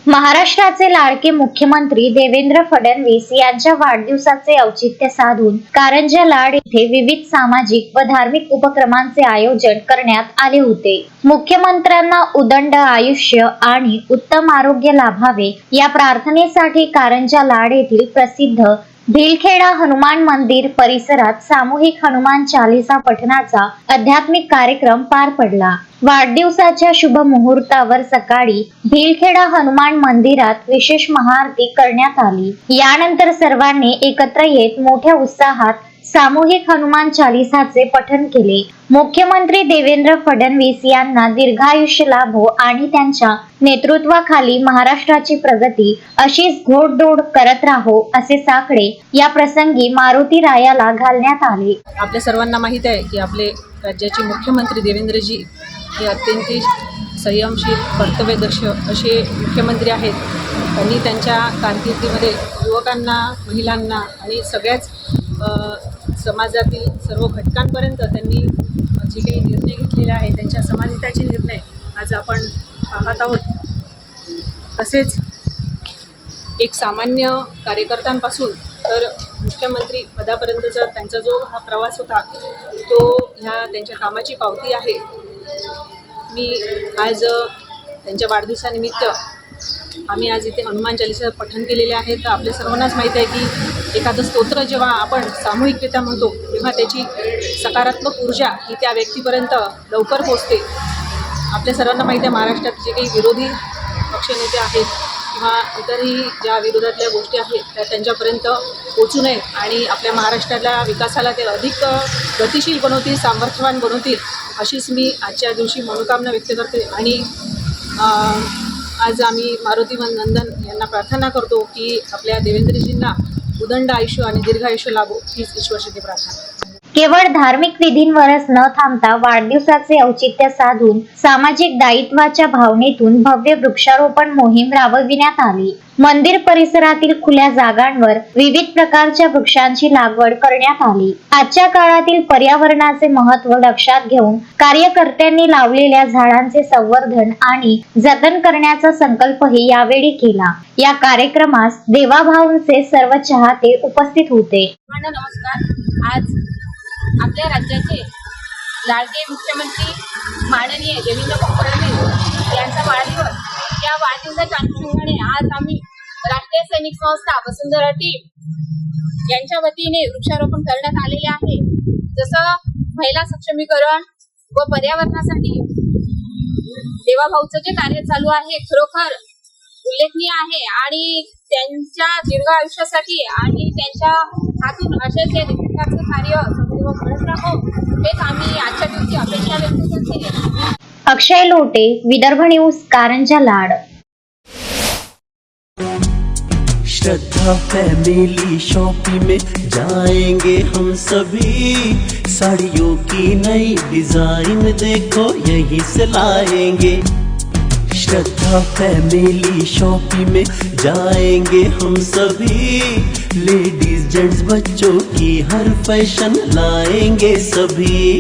महाराष्ट्राचे लाडके मुख्यमंत्री देवेंद्र फडणवीस यांच्या वाढदिवसाचे औचित्य साधून कारंजा लाड येथे विविध सामाजिक व धार्मिक उपक्रमांचे आयोजन करण्यात आले होते। मुख्यमंत्र्यांना उदंड आयुष्य आणि उत्तम आरोग्य लाभावे या प्रार्थनेसाठी कारंजा लाड येथील प्रसिद्ध भिलखेडा हनुमान मंदिर परिसरात सामूहिक हनुमान चालीसा पठणाचा आध्यात्मिक कार्यक्रम पार पडला। वाढदिवसाच्या शुभ मुहूर्तावर सकाळी भिलखेडा हनुमान मंदिरात विशेष महाआरती करण्यात आली। यानंतर सर्वांनी एकत्र येत मोठ्या उत्साहात सामूहिक हनुमान चालीसाचे पठण केले। मुख्यमंत्री देवेंद्र फडणवीस यांना दीर्घायुष्य लाभो आणि त्यांच्या नेतृत्वाखाली महाराष्ट्राची प्रगती अशीच घोडदौड करत राहो असे साकडे या प्रसंगी मारुती रायाला घालण्यात आले। आपल्या सर्वांना माहित आहे की आपले राज्याचे मुख्यमंत्री देवेंद्रजी हे अत्यंत संयमशील कर्तव्यदक्ष असे मुख्यमंत्री आहेत। त्यांनी त्यांच्या कारकिर्दीमध्ये युवकांना, महिलांना आणि सगळ्याच समाजातील सर्व घटकांपर्यंत त्यांनी जे काही निर्णय घेतलेले आहे त्यांच्या समानतेचे निर्णय आज आपण पाहत आहोत। तसेच एक सामान्य कार्यकर्त्यांपासून तर मुख्यमंत्री पदापर्यंतचा त्यांचा जो हा प्रवास होता तो ह्या त्यांच्या कामाची पावती आहे। मी आज त्यांच्या वाढदिवसानिमित्त आम्ही आज इथे हनुमान चालीसा पठण केलेले आहे। तर आपल्या सर्वांनाच माहीत आहे की एखादं स्तोत्र जेव्हा आपण सामूहिकरित्या म्हणतो तेव्हा त्याची सकारात्मक ऊर्जा ही त्या व्यक्तीपर्यंत लवकर पोहोचते। आपल्या सर्वांना माहीत आहे महाराष्ट्रात जे काही विरोधी पक्षनेते आहेत किंवा इतरही ज्या विरोधातल्या गोष्टी आहेत त्या त्यांच्यापर्यंत पोचू नयेत आणि आपल्या महाराष्ट्राला विकासाला ते अधिक गतिशील बनवतील, सामर्थ्यवान बनवतील अशीच मी आजच्या दिवशी मनोकामना व्यक्त करते। आणि आज आम्ही मारुती नंदन यांना प्रार्थना करतो की आपल्या देवेंद्रजींना उदंड आयुष्य आणि दीर्घ आयुष्य लाभो हीच ईश्वरची प्रार्थना। केवळ धार्मिक विधींवरच न थांबता वाढदिवसाचे औचित्य साधून सामाजिक दायित्वाच्या भावनेतून भव्य वृक्षारोपण मोहीम राबविण्यात आली। मंदिर परिसरातील खुल्या जागांवर विविध प्रकारच्या वृक्षांची लागवड करण्यात आली। आजच्या काळातील पर्यावरणाचे महत्त्व लक्षात घेऊन कार्यकर्त्यांनी लावलेल्या झाडांचे संवर्धन आणि जतन करण्याचा संकल्पही यावेळी केला। या कार्यक्रमास देवाभाऊंचे सर्व चाहते उपस्थित होते। नमस्कार। आज आपल्या राज्याचे लाडके मुख्यमंत्री माननीय देवेंद्र फडणवीस यांचा वाढदिवस, या वाढदिवसाच्या अनुषंगाने आज आम्ही राष्ट्रीय सैनिक संस्था वसुंधरा टीम यांच्या वतीने वृक्षारोपण करण्यात आलेले आहे। जसं महिला सक्षमीकरण व पर्यावरणासाठी देवाभाऊचं जे कार्य चालू आहे खरोखर उल्लेखनीय आहे आणि त्यांच्या दीर्घ आयुष्यासाठी आणि त्यांच्या हातून असेच या प्रकारचे कार्य घडत राहो हेच आम्ही आजच्या दिवशी अपेक्षा व्यक्त करते। अक्षय लोटे, विदर्भ न्यूज, कारंजा लाड। श्रद्धा फैमिली शॉपिंग में जाएंगे हम सभी, साड़ियों की नई डिजाइन देखो यहीं से लाएंगे। श्रद्धा फैमिली शॉपिंग में जाएंगे हम सभी, लेडीज जेंट्स बच्चों की हर फैशन लाएंगे सभी।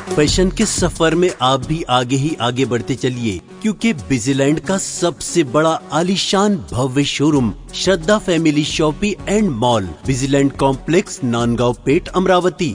फैशन के सफर में आप भी आगे ही आगे बढ़ते चलिए, क्योंकि बिजीलैंड का सबसे बड़ा आलीशान भव्य showroom Shraddha family shopping and mall, Busyland complex, Nandgaon Peth, Amravati.